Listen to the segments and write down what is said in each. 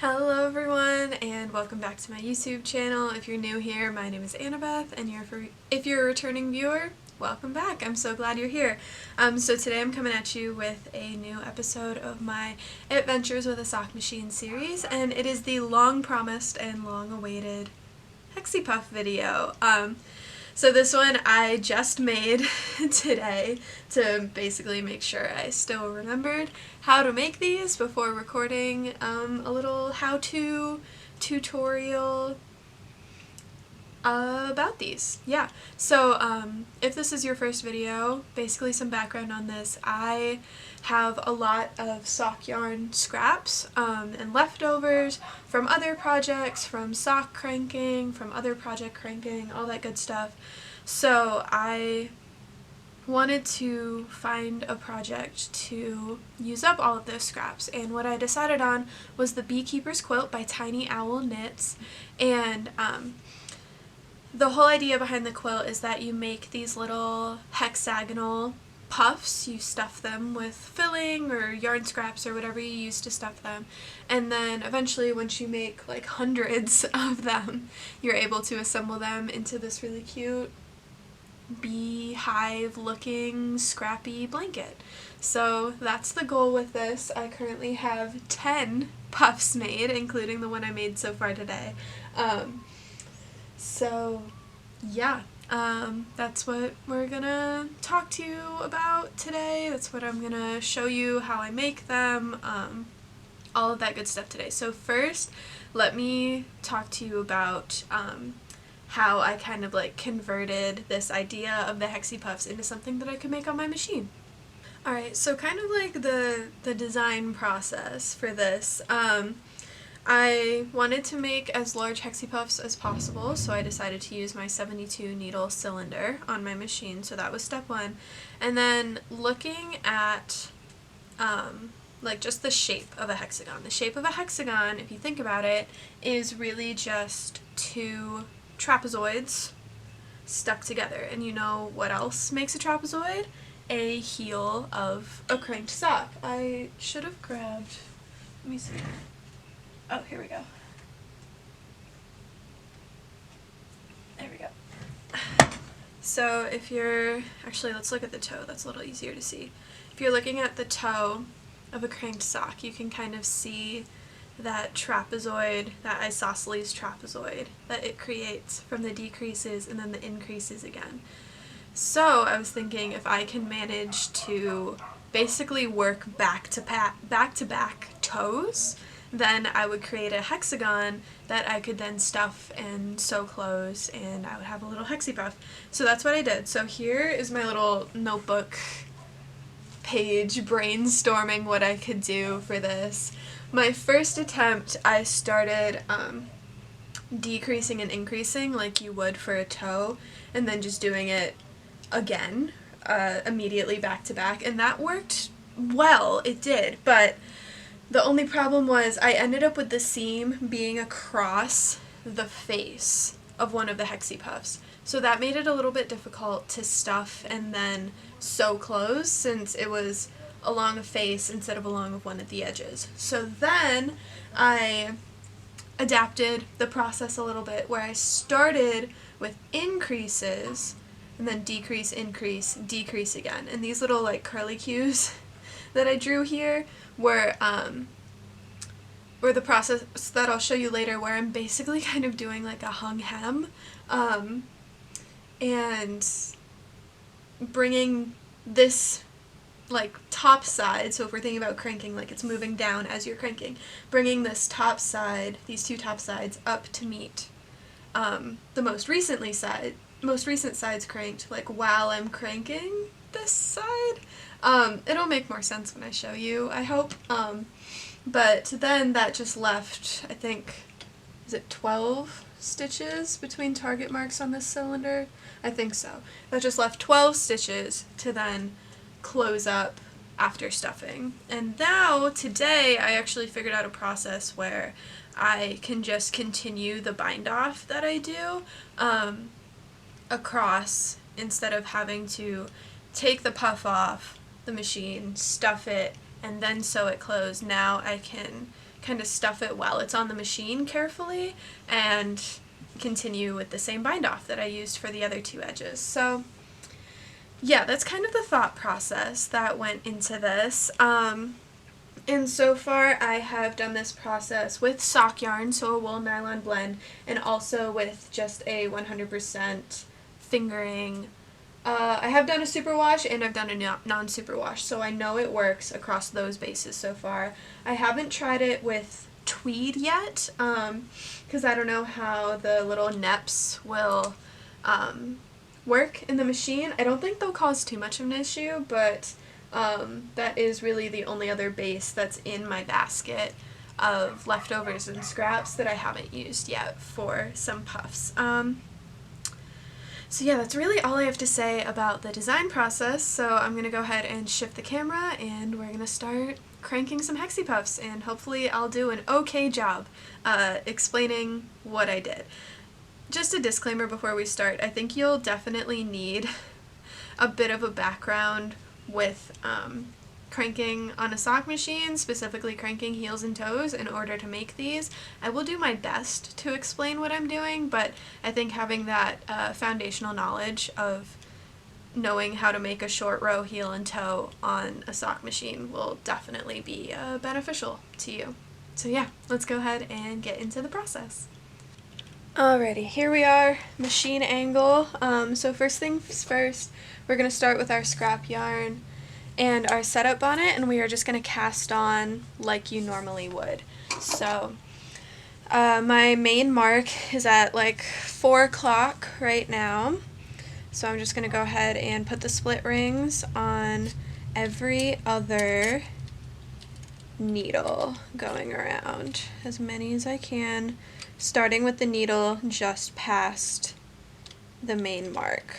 Hello everyone and welcome back to my YouTube channel. If you're new here, my name is Annabeth, and if you're a returning viewer, welcome back. I'm so glad you're here. So today I'm coming at you with a new episode of my Adventures with a Sock Machine series, and it is the long promised and long awaited Hexipuff video. So this one I just made today to basically make sure I still remembered how to make these before recording a little how-to tutorial about these. Yeah, so if this is your first video, basically some background on this. I have a lot of sock yarn scraps and leftovers from other projects, from sock cranking, from other project cranking, all that good stuff. So I wanted to find a project to use up all of those scraps, and what I decided on was the Beekeeper's Quilt by Tiny Owl Knits. And the whole idea behind the quilt is that you make these little hexagonal puffs. You stuff them with filling or yarn scraps or whatever you use to stuff them, and then eventually once you make like hundreds of them, you're able to assemble them into this really cute beehive looking scrappy blanket. So that's the goal with this. I currently have 10 puffs made, including the one I made so far today. So yeah, that's what we're gonna talk to you about today. That's what I'm gonna show you how I make them, all of that good stuff today. So first, let me talk to you about how I kind of like converted this idea of the Hexipuffs into something that I could make on my machine. Alright, so kind of like the design process for this. I wanted to make as large Hexipuffs as possible, so I decided to use my 72 needle cylinder on my machine, so that was step one. And then looking at like just the shape of a hexagon. The shape of a hexagon, if you think about it, is really just two trapezoids stuck together. And you know what else makes a trapezoid? A heel of a cranked sock. I should have grabbed, let me see. Oh, here we go. There we go. So if you're, actually let's look at the toe, that's a little easier to see. If you're looking at the toe of a cranked sock, you can kind of see that trapezoid, that isosceles trapezoid that it creates from the decreases and then the increases again. So I was thinking if I can manage to basically work back to back toes, then I would create a hexagon that I could then stuff and sew close, and I would have a little Hexipuff. So that's what I did. So here is my little notebook page brainstorming what I could do for this. My first attempt, I started decreasing and increasing like you would for a toe, and then just doing it again immediately back to back, and that worked well. It did, but the only problem was I ended up with the seam being across the face of one of the Hexipuffs. So that made it a little bit difficult to stuff and then sew close, since it was along a face instead of along one at the edges. So then I adapted the process a little bit, where I started with increases and then decrease, increase, decrease again. And these little like curly cues that I drew here were the process that I'll show you later, where I'm basically kind of doing like a hung hem, and bringing this like top side, so if we're thinking about cranking, like it's moving down as you're cranking, bringing this top side, these two top sides up to meet the most recent sides cranked, like while I'm cranking this side. It'll make more sense when I show you, I hope. But then that just left, I think, is it 12 stitches between target marks on this cylinder? I think so. That just left 12 stitches to then close up after stuffing. And now, today, I actually figured out a process where I can just continue the bind off that I do across, instead of having to take the puff off the machine, stuff it, and then sew it closed. Now I can kind of stuff it while it's on the machine carefully and continue with the same bind off that I used for the other two edges. So yeah, that's kind of the thought process that went into this. And so far I have done this process with sock yarn, so a wool nylon blend, and also with just a 100% fingering. I have done a superwash and I've done a non-superwash, so I know it works across those bases so far. I haven't tried it with tweed yet, because I don't know how the little neps will work in the machine. I don't think they'll cause too much of an issue, but that is really the only other base that's in my basket of leftovers and scraps that I haven't used yet for some puffs. So yeah, that's really all I have to say about the design process, so I'm going to go ahead and shift the camera and we're going to start cranking some Hexipuffs, and hopefully I'll do an okay job explaining what I did. Just a disclaimer before we start, I think you'll definitely need a bit of a background with cranking on a sock machine, specifically cranking heels and toes, in order to make these. I will do my best to explain what I'm doing, but I think having that foundational knowledge of knowing how to make a short row heel and toe on a sock machine will definitely be beneficial to you. So yeah, let's go ahead and get into the process. Alrighty, here we are, machine angle. So first things first, we're going to start with our scrap yarn and our setup on it, and we are just going to cast on like you normally would. So my main mark is at like 4 o'clock right now, so I'm just going to go ahead and put the split rings on every other needle going around, as many as I can, starting with the needle just past the main mark.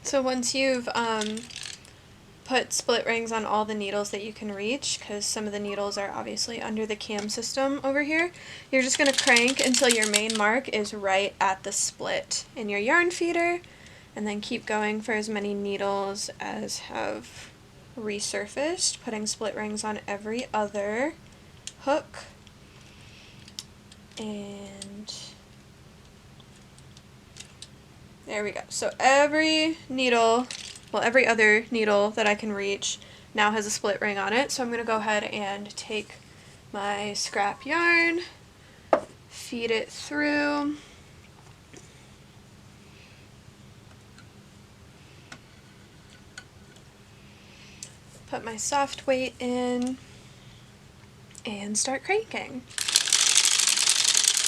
So once you've put split rings on all the needles that you can reach, because some of the needles are obviously under the cam system over here, you're just going to crank until your main mark is right at the split in your yarn feeder, and then keep going for as many needles as have resurfaced, putting split rings on every other hook. And there we go. So every needle, well, every other needle that I can reach now has a split ring on it. So I'm going to go ahead and take my scrap yarn, feed it through, put my soft weight in, and start cranking.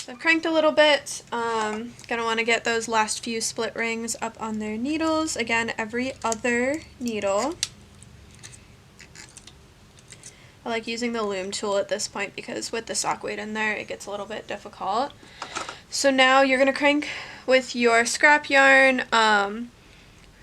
So I've cranked a little bit. Gonna want to get those last few split rings up on their needles. Again, every other needle. I like using the loom tool at this point because with the sock weight in there, it gets a little bit difficult. So now you're gonna crank with your scrap yarn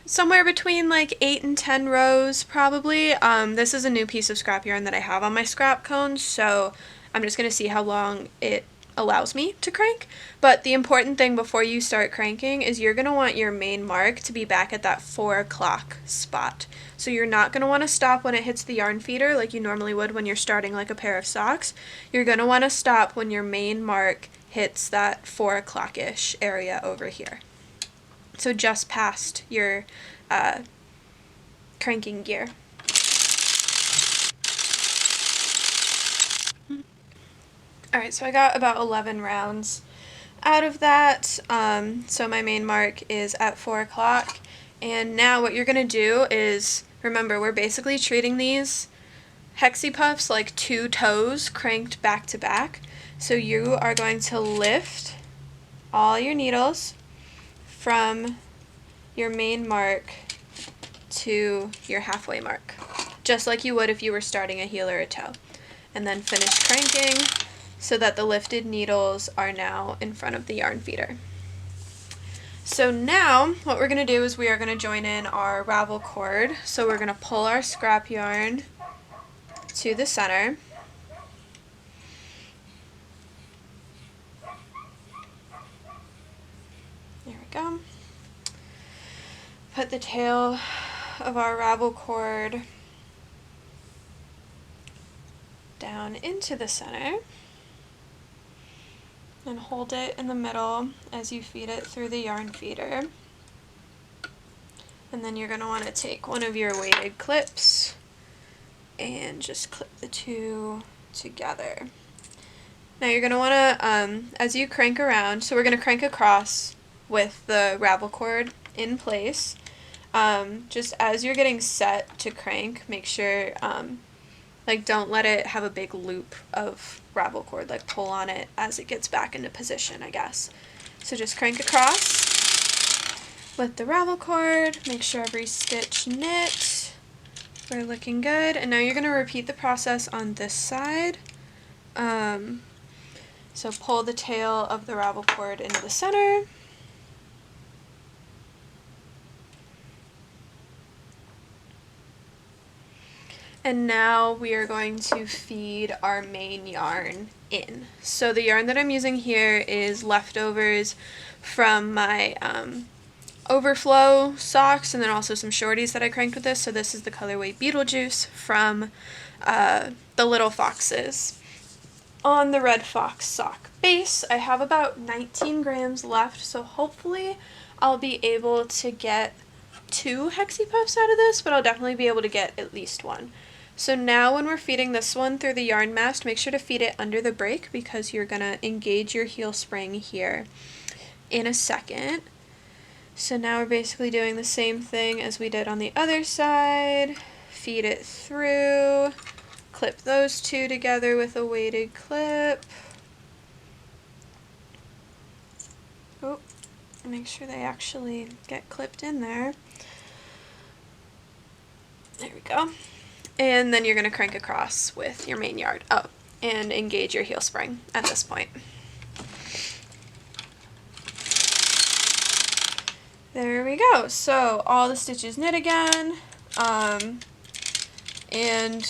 somewhere between like 8 and 10 rows probably. This is a new piece of scrap yarn that I have on my scrap cones, so I'm just gonna see how long it allows me to crank. But the important thing before you start cranking is you're going to want your main mark to be back at that 4 o'clock spot. So you're not going to want to stop when it hits the yarn feeder like you normally would when you're starting like a pair of socks. You're going to want to stop when your main mark hits that 4 o'clock-ish area over here. So just past your cranking gear. Alright, so I got about 11 rounds out of that, so my main mark is at 4 o'clock, and now what you're going to do is, remember, we're basically treating these Hexipuffs like 2 toes cranked back to back, so you are going to lift all your needles from your main mark to your halfway mark, just like you would if you were starting a heel or a toe, and then finish cranking so that the lifted needles are now in front of the yarn feeder. So now what we're going to do is we are going to join in our ravel cord. So we're going to pull our scrap yarn to the center. There we go. Put the tail of our ravel cord down into the center and hold it in the middle as you feed it through the yarn feeder. And then you're going to want to take one of your weighted clips and just clip the two together. Now you're going to want to, as you crank around, so we're going to crank across with the ravel cord in place. Just as you're getting set to crank, make sure, like, don't let it have a big loop of ravel cord, like pull on it as it gets back into position, I guess. So just crank across with the ravel cord, make sure every stitch knit. We're looking good, and now you're going to repeat the process on this side. So pull the tail of the ravel cord into the center. And now we are going to feed our main yarn in. So the yarn that I'm using here is leftovers from my overflow socks, and then also some shorties that I cranked with this. So this is the colorway Beetlejuice from the Little Foxes. On the Red Fox sock base, I have about 19 grams left, so hopefully I'll be able to get 2 Hexipuffs out of this, but I'll definitely be able to get at least one. So now when we're feeding this one through the yarn mast, make sure to feed it under the break because you're going to engage your heel spring here in a second. So now we're basically doing the same thing as we did on the other side. Feed it through, clip those two together with a weighted clip. Oh, make sure they actually get clipped in there. There we go. And then you're going to crank across with your main yarn. Oh, and engage your heel spring at this point. There we go. So all the stitches knit again. And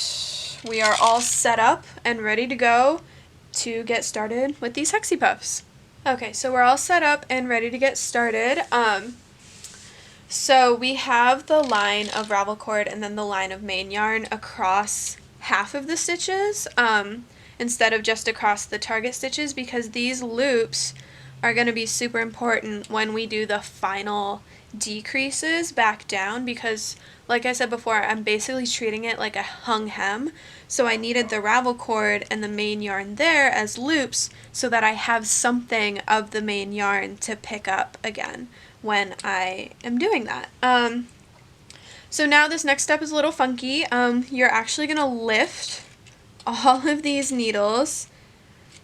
we are all set up and ready to go to get started with these Hexipuffs. Okay, so we're all set up and ready to get started. So we have the line of ravel cord and then the line of main yarn across half of the stitches instead of just across the target stitches, because these loops are going to be super important when we do the final decreases back down, because like I said before, I'm basically treating it like a hung hem, so I needed the ravel cord and the main yarn there as loops so that I have something of the main yarn to pick up again when I am doing that. So now this next step is a little funky. You're actually going to lift all of these needles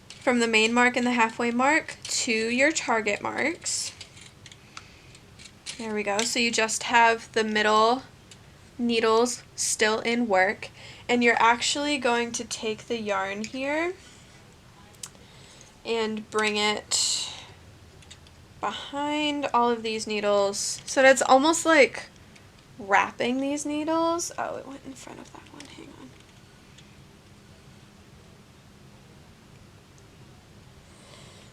from the main mark and the halfway mark to your target marks. There we go. So you just have the middle needles still in work, and you're actually going to take the yarn here and bring it behind all of these needles so that it's almost like wrapping these needles. Oh, it went in front of that one. Hang on.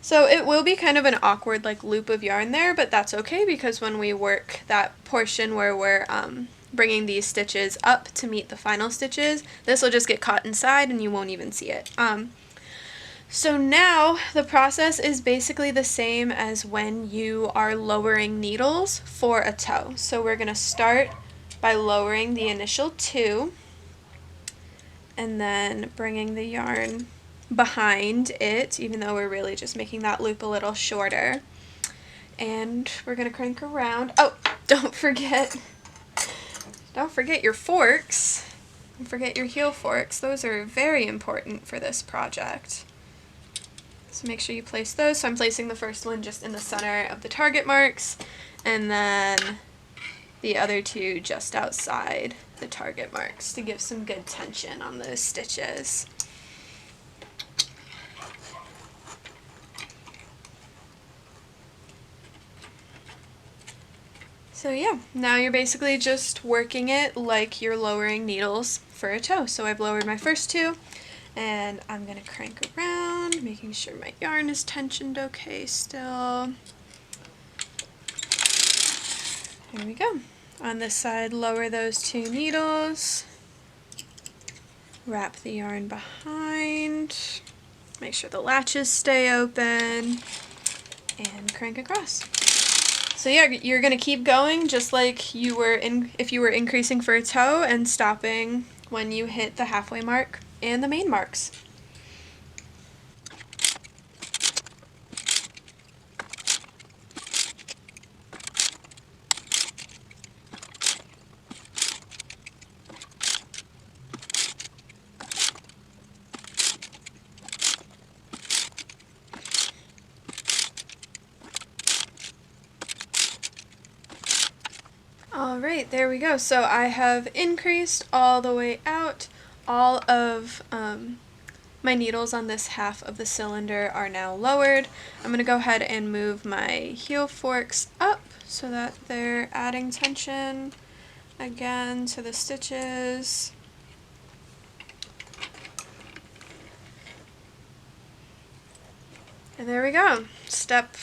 So it will be kind of an awkward like loop of yarn there, but that's okay because when we work that portion where we're bringing these stitches up to meet the final stitches, this will just get caught inside and you won't even see it. So now the process is basically the same as when you are lowering needles for a toe. So we're going to start by lowering the initial 2 and then bringing the yarn behind it, even though we're really just making that loop a little shorter. And we're going to crank around. Oh, don't forget your forks. Don't forget your heel forks. Those are very important for this project. So make sure you place those. So I'm placing the first one just in the center of the target marks, and then the other 2 just outside the target marks to give some good tension on those stitches. So yeah, now you're basically just working it like you're lowering needles for a toe. So I've lowered my first 2, and I'm going to crank around, making sure my yarn is tensioned okay still. There we go. On this side, lower those 2 needles, wrap the yarn behind, make sure the latches stay open, and crank across. So yeah, you're going to keep going just like you were if you were increasing for a toe and stopping when you hit the halfway mark and the main marks. Alright, there we go. So I have increased all the way out. All of my needles on this half of the cylinder are now lowered. I'm going to go ahead and move my heel forks up so that they're adding tension again to the stitches. And there we go. Step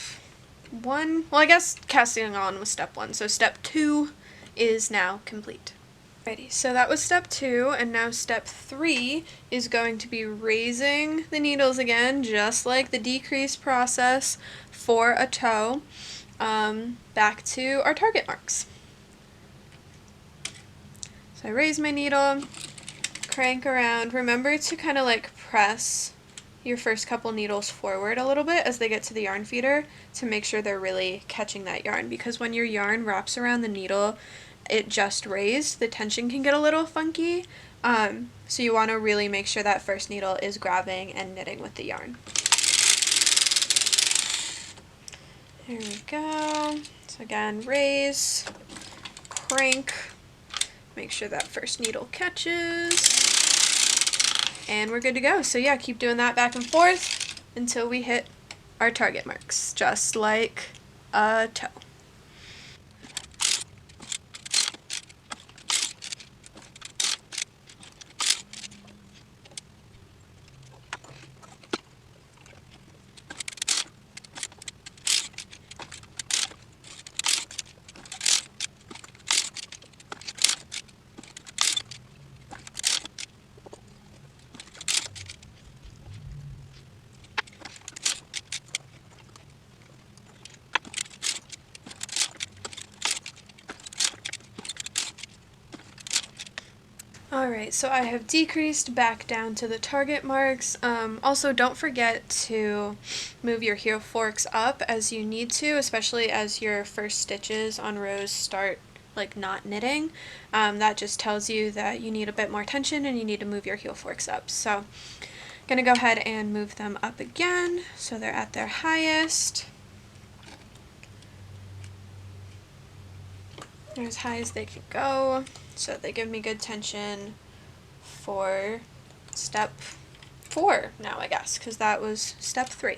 1, well I guess casting on was step 1, so step 2 is now complete. Alrighty, so that was step 2, and now step 3 is going to be raising the needles again, just like the decrease process for a toe, back to our target marks. So I raise my needle, crank around. Remember to kind of like press your first couple needles forward a little bit as they get to the yarn feeder to make sure they're really catching that yarn, because when your yarn wraps around the needle it just raised, the tension can get a little funky, so you want to really make sure that first needle is grabbing and knitting with the yarn. There we go. So again, raise, crank, make sure that first needle catches, and we're good to go. So yeah, keep doing that back and forth until we hit our target marks, just like a toe. Alright, so I have decreased back down to the target marks. Also, don't forget to move your heel forks up as you need to, especially as your first stitches on rows start like not knitting. That just tells you that you need a bit more tension and you need to move your heel forks up. So I'm going to go ahead and move them up again so they're at their highest. They're as high as they can go, so they give me good tension for step 4 now, I guess, because that was step 3.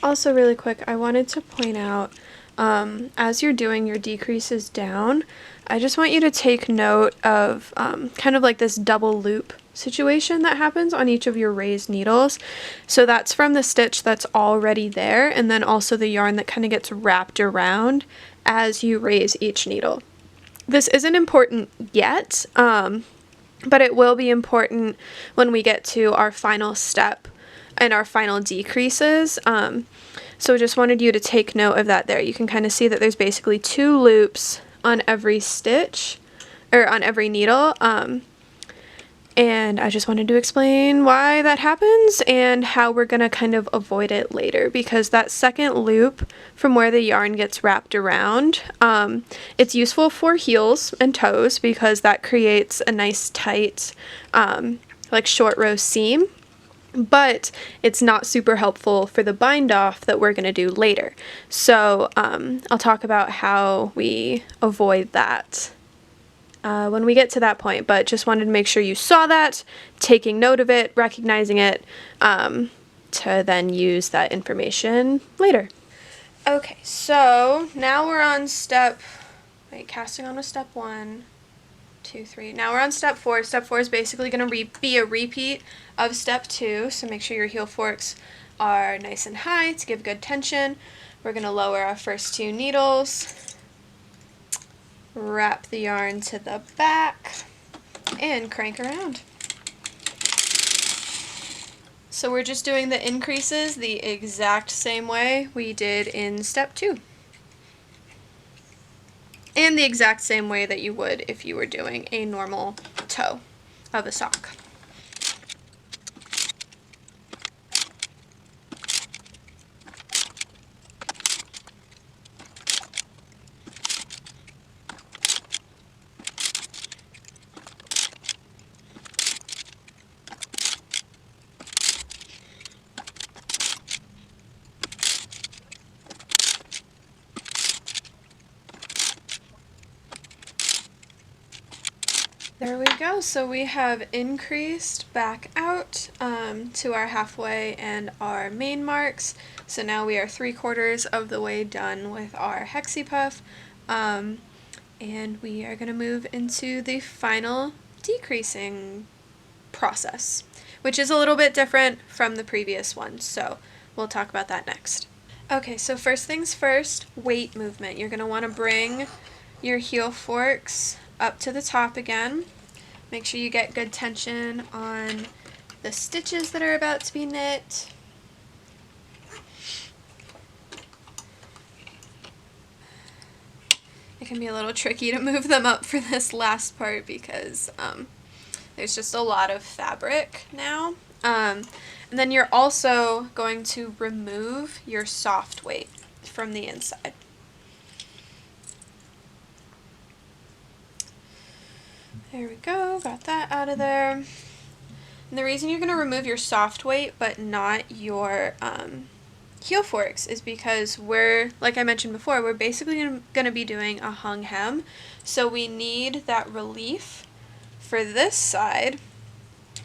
Also really quick, I wanted to point out, as you're doing your decreases down, I just want you to take note of kind of like this double loop situation that happens on each of your raised needles. So that's from the stitch that's already there, and then also the yarn that kind of gets wrapped around as you raise each needle. This isn't important yet, but it will be important when we get to our final step and our final decreases. So just wanted you to take note of that there. You can kind of see that there's basically 2 loops on every stitch, or on every needle. And I just wanted to explain why that happens and how we're going to kind of avoid it later, because that second loop from where the yarn gets wrapped around, it's useful for heels and toes because that creates a nice tight like short row seam, but it's not super helpful for the bind off that we're going to do later. So I'll talk about how we avoid that when we get to that point, but just wanted to make sure you saw that, taking note of it, recognizing it, to then use that information later. Okay, so now we're on casting on was step 1, 2, 3. Now we're on step 4. Step 4 is basically going to be a repeat of step 2, so make sure your heel forks are nice and high to give good tension. We're going to lower our first 2 needles, wrap the yarn to the back, and crank around. So we're just doing the increases the exact same way we did in step 2. And the exact same way that you would if you were doing a normal toe of a sock. There we go. So we have increased back out to our halfway and our main marks. So now we are 3/4 of the way done with our Hexipuff. And we are going to move into the final decreasing process, which is a little bit different from the previous one. So we'll talk about that next. Okay, so first things first, weight movement. You're going to want to bring your heel forks up to the top again. Make sure you get good tension on the stitches that are about to be knit. It can be a little tricky to move them up for this last part because there's just a lot of fabric now. And then you're also going to remove your soft weight from the inside. There we go, got that out of there. And the reason you're going to remove your soft weight but not your heel forks is because we're, like I mentioned before, we're basically going to be doing a hung hem. So we need that relief for this side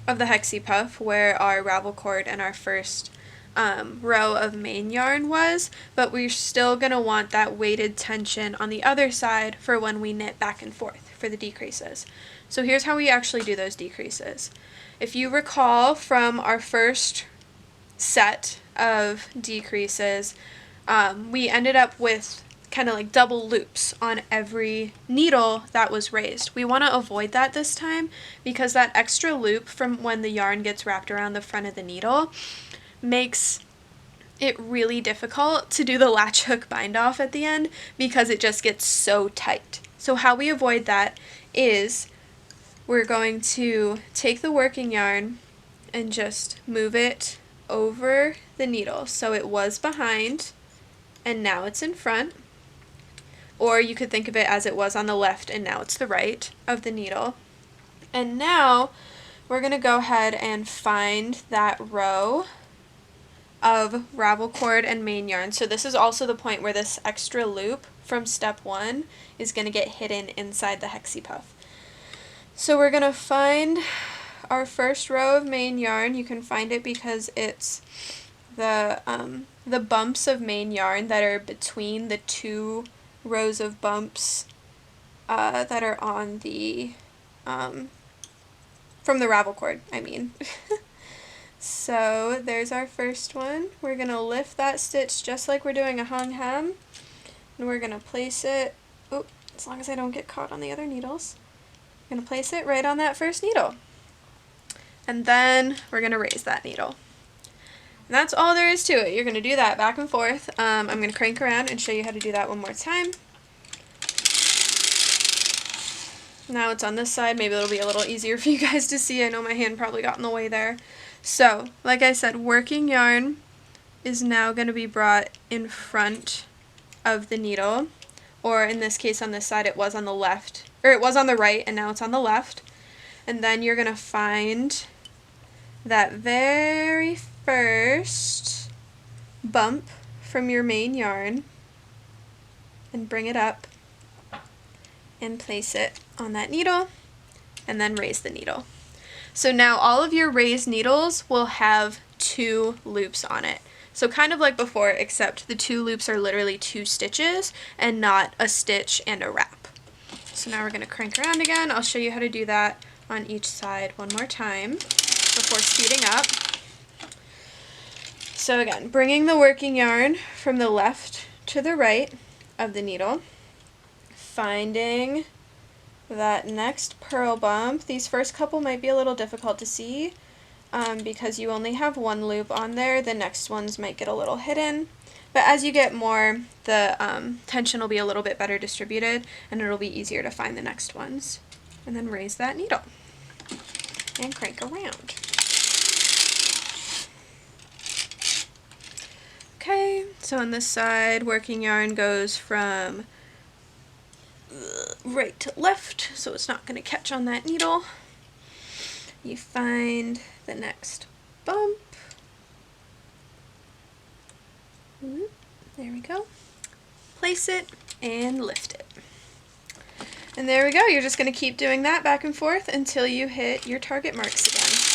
of the Hexipuff where our ravel cord and our first row of main yarn was, but we're still going to want that weighted tension on the other side for when we knit back and forth for the decreases. So here's how we actually do those decreases. If you recall from our first set of decreases, we ended up with kind of like double loops on every needle that was raised. We want to avoid that this time because that extra loop from when the yarn gets wrapped around the front of the needle makes it really difficult to do the latch hook bind off at the end because it just gets so tight. So how we avoid that is we're going to take the working yarn and just move it over the needle. So it was behind and now it's in front. Or you could think of it as it was on the left and now it's the right of the needle. And now we're going to go ahead and find that row of ravel cord and main yarn. So this is also the point where this extra loop from step 1 is going to get hidden inside the Hexipuff. So we're going to find our first row of main yarn. You can find it because it's the bumps of main yarn that are between the 2 rows of bumps that are on the from the ravel cord, I mean. So there's our first one. We're going to lift that stitch just like we're doing a hung hem, and we're going to place it, as long as I don't get caught on the other needles, I'm going to place it right on that first needle. And then we're going to raise that needle. And that's all there is to it. You're going to do that back and forth. I'm going to crank around and show you how to do that one more time. Now it's on this side. Maybe it'll be a little easier for you guys to see. I know my hand probably got in the way there. So, like I said, working yarn is now going to be brought in front of the needle. Or in this case on this side it was on the left. Or it was on the right and now it's on the left. And then you're going to find that very first bump from your main yarn and bring it up and place it on that needle and then raise the needle. So now all of your raised needles will have 2 loops on it. So kind of like before, except the 2 loops are literally 2 stitches and not a stitch and a wrap. So now we're going to crank around again. I'll show you how to do that on each side one more time before speeding up. So again, bringing the working yarn from the left to the right of the needle, finding that next purl bump. These first couple might be a little difficult to see because you only have one loop on there. The next ones might get a little hidden. But as you get more, the tension will be a little bit better distributed, and it'll be easier to find the next ones. And then raise that needle and crank around. Okay, so on this side, working yarn goes from right to left, so it's not going to catch on that needle. You find the next bump. There we go. Place it and lift it. And there we go. You're just going to keep doing that back and forth until you hit your target marks again.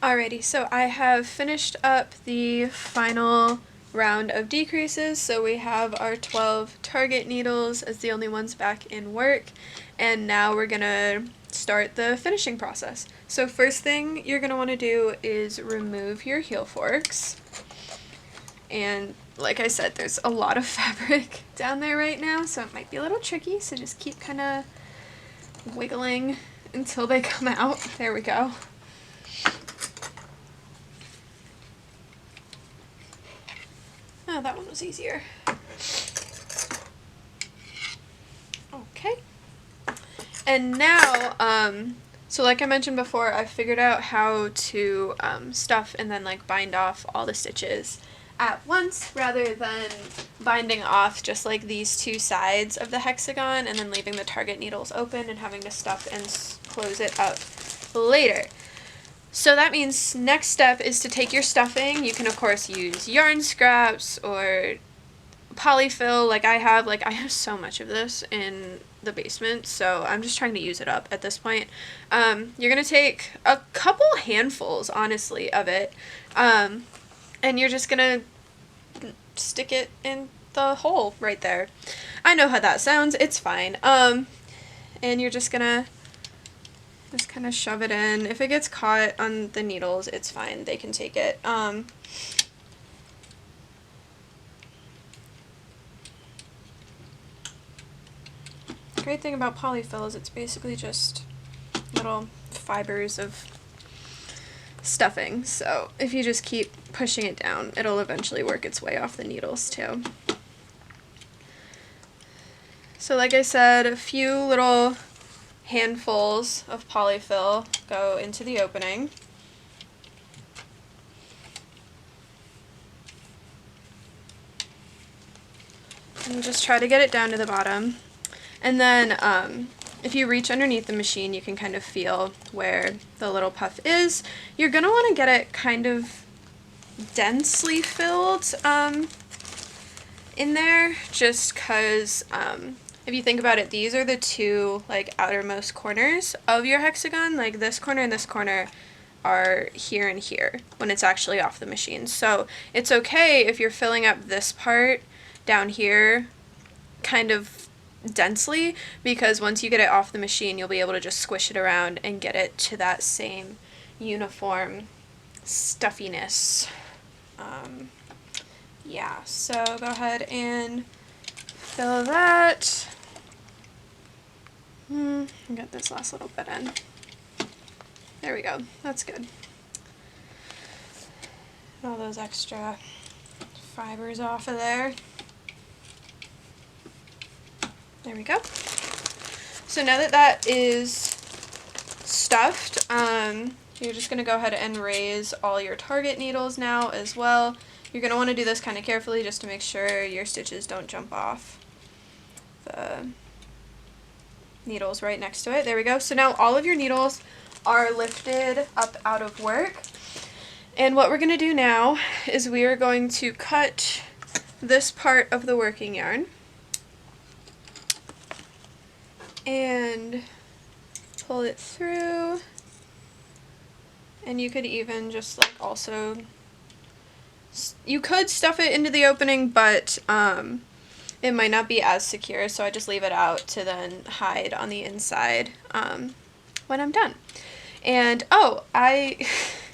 Alrighty, so I have finished up the final round of decreases, so we have our 12 target needles as the only ones back in work, and now we're gonna start the finishing process. So first thing you're gonna want to do is remove your heel forks, and like I said, there's a lot of fabric down there right now, so it might be a little tricky, so just keep kind of wiggling until they come out. There we go. Oh, that one was easier. Okay. And now, so like I mentioned before, I figured out how to stuff and then like bind off all the stitches at once rather than binding off just like these two sides of the hexagon and then leaving the target needles open and having to stuff and close it up later. So that means next step is to take your stuffing. You can of course use yarn scraps or polyfill like I have. Like I have so much of this in the basement, so I'm just trying to use it up at this point. You're going to take a couple handfuls, honestly, of it, and you're just going to stick it in the hole right there. I know how that sounds. It's fine. And you're just going to just kind of shove it in. If it gets caught on the needles, it's fine. They can take it. Great thing about polyfill is it's basically just little fibers of stuffing. So if you just keep pushing it down, it'll eventually work its way off the needles too. So like I said, a few little handfuls of polyfill go into the opening. And just try to get it down to the bottom. And then if you reach underneath the machine, you can kind of feel where the little puff is. You're going to want to get it kind of densely filled in there, just because if you think about it, these are the two like outermost corners of your hexagon. Like this corner and this corner are here and here when it's actually off the machine. So it's okay if you're filling up this part down here kind of densely, because once you get it off the machine, you'll be able to just squish it around and get it to that same uniform stuffiness. Yeah, so go ahead and fill that. Get this last little bit in. There we go. That's good. All those extra fibers off of there. There we go. So now that that is stuffed, you're just going to go ahead and raise all your target needles now as well. You're going to want to do this kind of carefully just to make sure your stitches don't jump off the needles right next to it. There we go. So now all of your needles are lifted up out of work. And what we're going to do now is we are going to cut this part of the working yarn and pull it through. And you could even just like also, you could stuff it into the opening, but it might not be as secure, so I just leave it out to then hide on the inside when I'm done. And oh, I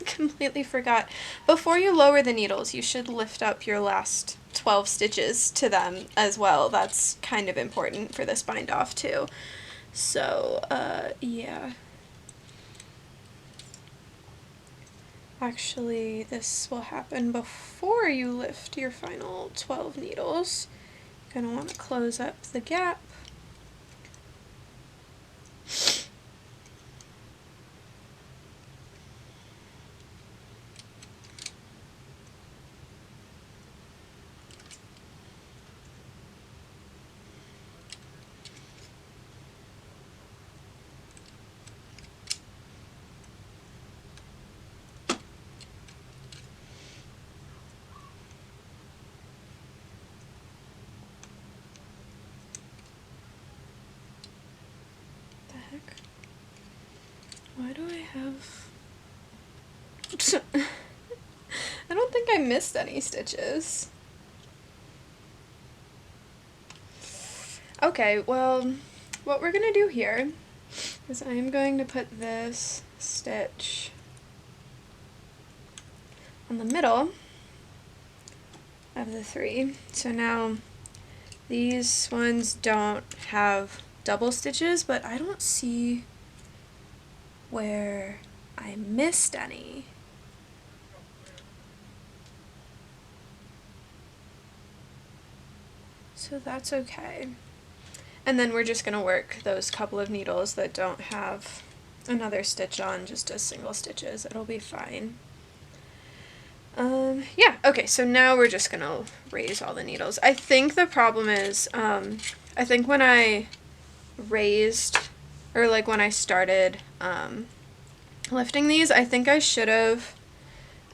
completely forgot. Before you lower the needles, you should lift up your last 12 stitches to them as well. That's kind of important for this bind off too. So, yeah. Actually, this will happen before you lift your final 12 needles. You're going to want to close up the gap. Why do I have... I don't think I missed any stitches. Okay, well, what we're going to do here is I'm going to put this stitch on the middle of the 3. So now these ones don't have double stitches, but I don't see where I missed any. So that's okay. And then we're just going to work those couple of needles that don't have another stitch on, just as single stitches. It'll be fine. Yeah, okay, so now we're just going to raise all the needles. I think the problem is, I think when I raised, or like when I started lifting these, I think I should have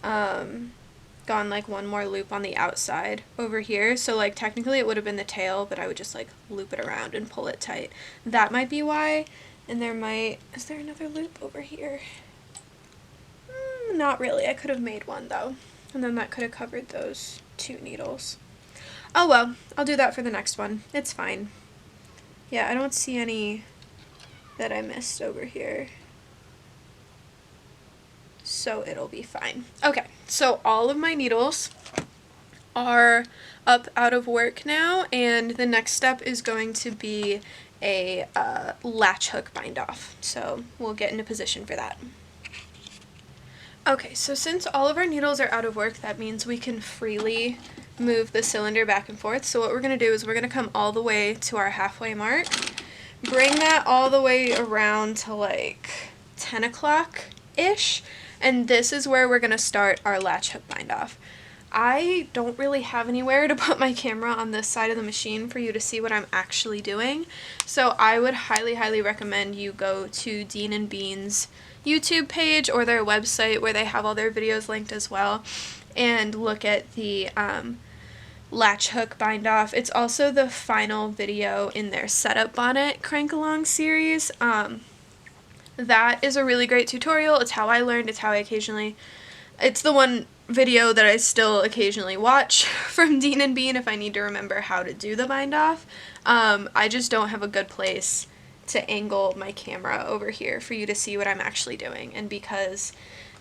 gone like one more loop on the outside over here. So like technically it would have been the tail, but I would just like loop it around and pull it tight. That might be why. And there might, is there another loop over here? Not really. I could have made one though. And then that could have covered those 2 needles. Oh well, I'll do that for the next one. It's fine. Yeah, I don't see any that I missed over here. So it'll be fine. Okay, so all of my needles are up out of work now, and the next step is going to be a latch hook bind off. So we'll get into position for that. Okay, so since all of our needles are out of work, that means we can freely move the cylinder back and forth. So what we're going to do is we're going to come all the way to our halfway mark, bring that all the way around to like 10 o'clock-ish, and this is where we're going to start our latch hook bind off. I don't really have anywhere to put my camera on this side of the machine for you to see what I'm actually doing, so I would highly, highly recommend you go to Dean and Bean's YouTube page or their website where they have all their videos linked as well, and look at the latch hook bind off. It's also the final video in their setup bonnet crank along series. That is a really great tutorial. It's how I learned. It's how I occasionally, it's the one video that I still occasionally watch from Dean and Bean if I need to remember how to do the bind off. I just don't have a good place to angle my camera over here for you to see what I'm actually doing, and because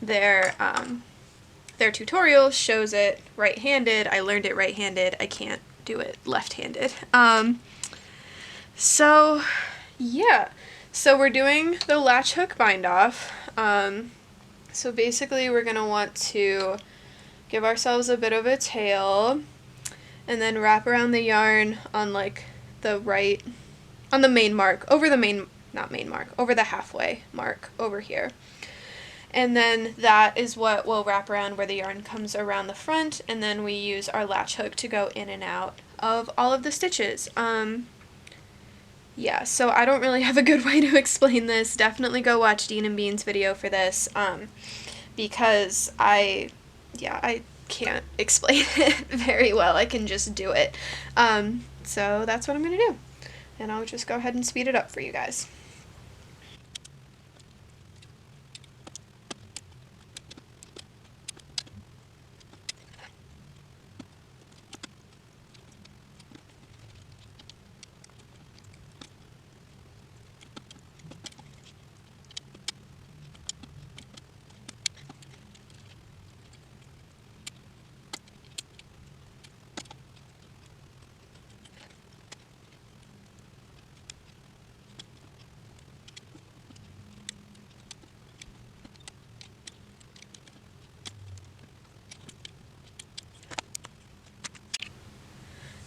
their tutorial shows it right-handed, I learned it right-handed, I can't do it left-handed. So yeah, so we're doing the latch hook bind off. So basically we're gonna want to give ourselves a bit of a tail and then wrap around the yarn on like the right, on the main mark, over the main, not main mark, over the halfway mark over here. And then that is what will wrap around where the yarn comes around the front, and then we use our latch hook to go in and out of all of the stitches. Yeah, so I don't really have a good way to explain this. Definitely go watch Dean and Bean's video for this, because I can't explain it very well. I can just do it. So that's what I'm going to do. And I'll just go ahead and speed it up for you guys.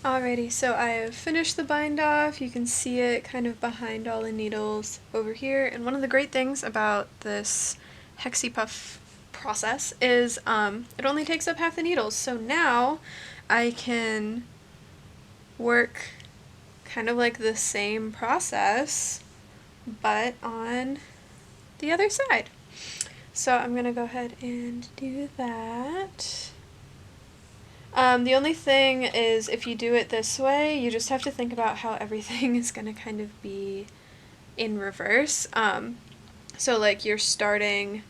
Alrighty, so I have finished the bind off. You can see it kind of behind all the needles over here. And one of the great things about this Hexipuff process is it only takes up half the needles. So now I can work kind of like the same process, but on the other side. So I'm going to go ahead and do that. The only thing is, if you do it this way, you just have to think about how everything is going to kind of be in reverse. So like you're starting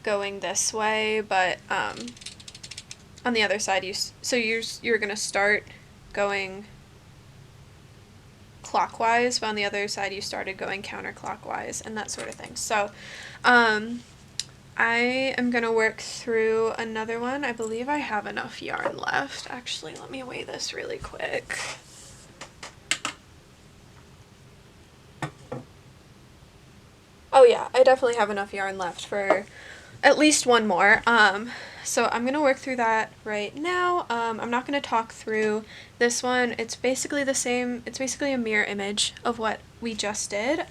going this way, but on the other side you're going to start going clockwise, but on the other side you started going counterclockwise and that sort of thing. So I am going to work through another one. I believe I have enough yarn left. Actually, let me weigh this really quick. Oh yeah, I definitely have enough yarn left for at least one more. So I'm going to work through that right now. I'm not going to talk through this one. It's basically the same. It's basically a mirror image of what we just did.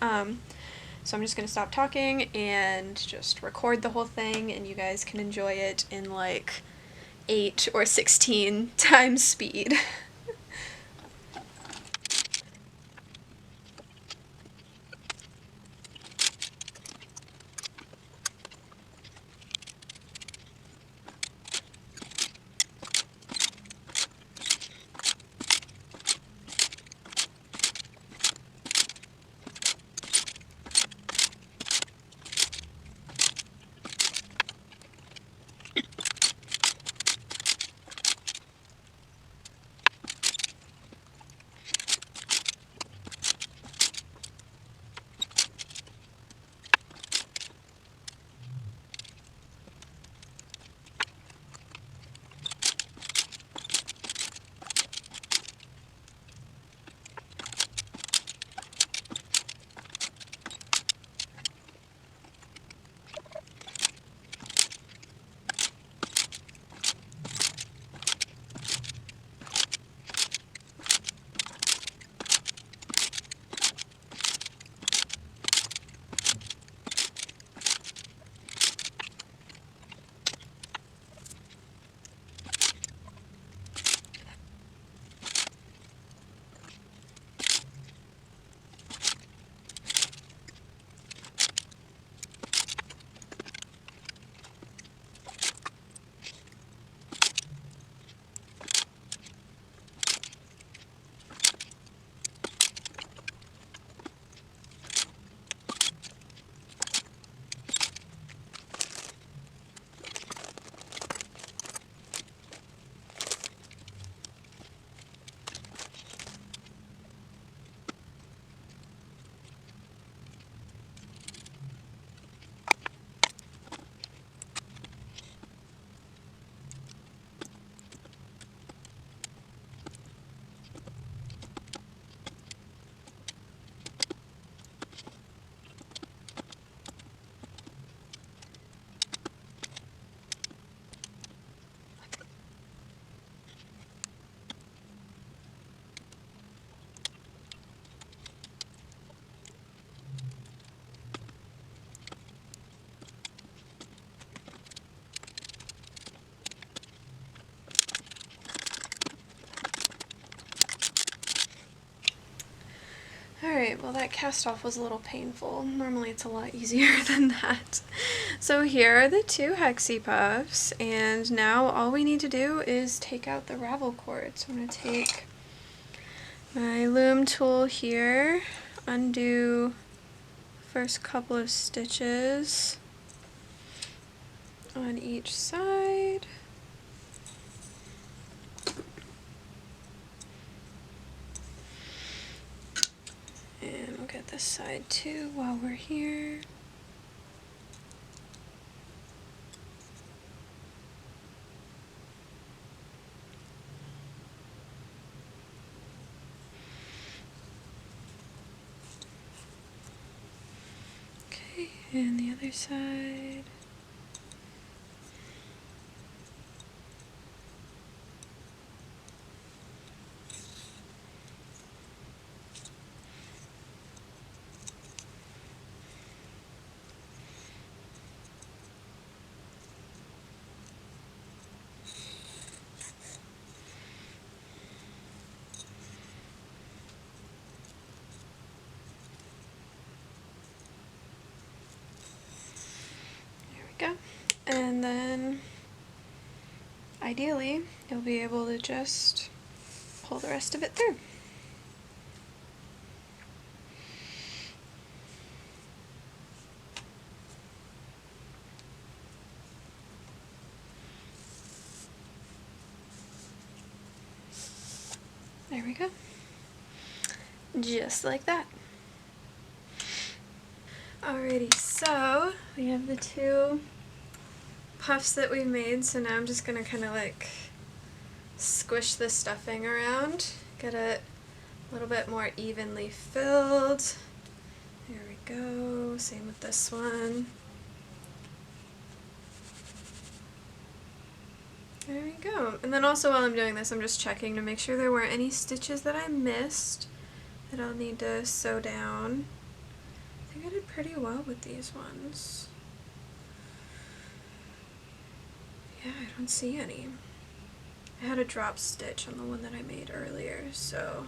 So I'm just going to stop talking and just record the whole thing, and you guys can enjoy it in like 8 or 16 times speed. Alright, well that cast off was a little painful. Normally it's a lot easier than that. So here are the two Hexipuffs, and now all we need to do is take out the ravel cord. So I'm going to take my loom tool here, undo the first couple of stitches on each side. And we'll get this side too while we're here. Okay, and the other side. Go. And then ideally you'll be able to just pull the rest of it through. There we go. Just like that. Alrighty, so we have the two puffs that we've made, so now I'm just going to kind of like squish the stuffing around, get it a little bit more evenly filled. There we go, same with this one. There we go. And then also while I'm doing this, I'm just checking to make sure there weren't any stitches that I missed that I'll need to sew down. I think I did pretty well with these ones. Yeah, I don't see any. I had a drop stitch on the one that I made earlier, so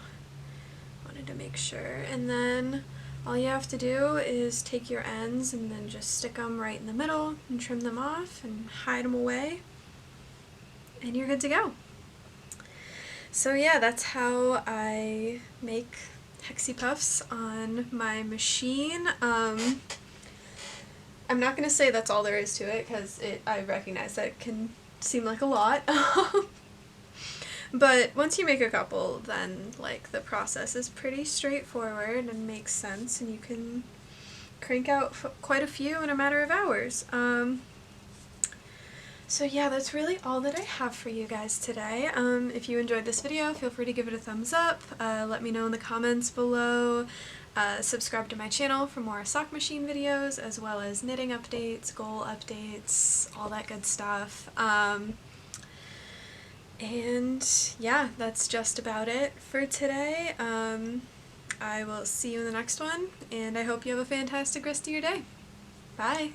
I wanted to make sure. And then all you have to do is take your ends and then just stick them right in the middle and trim them off and hide them away, and you're good to go. So yeah, that's how I make Hexipuffs on my machine. I'm not going to say that's all there is to it, because I recognize that it can seem like a lot. But once you make a couple, then like the process is pretty straightforward and makes sense, and you can crank out quite a few in a matter of hours. So yeah, that's really all that I have for you guys today. If you enjoyed this video, feel free to give it a thumbs up. Let me know in the comments below. Subscribe to my channel for more sock machine videos, as well as knitting updates, goal updates, all that good stuff. And yeah, that's just about it for today. I will see you in the next one, and I hope you have a fantastic rest of your day. Bye!